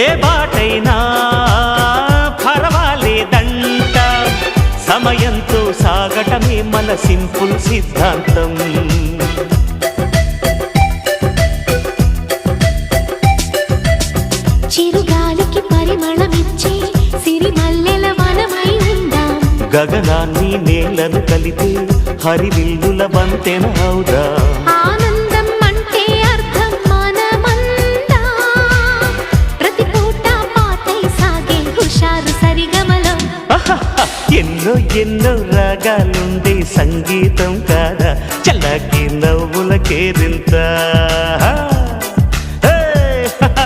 ఏ బాటైనా పర్వాలేదంట, సమయంతో సాగటమే మన సింపుల్ సిద్ధాంతం. చిరుగాలికి పరిమళమిచ్చే సిరిమల్లెల వనమై ఉందాం, గగనాన్ని నేలను కలిపే హరివిల్లుల వంతెన అవుదాం. ఆనందం అంటే అర్థం మనమందా, ప్రతి పూట పాటై సాగే హుషారు సరిగమలో. ఎన్నో ఎన్నో రాగాలుండే సంగీతం కాదా, చల్లకి నవ్వుల కేరింత.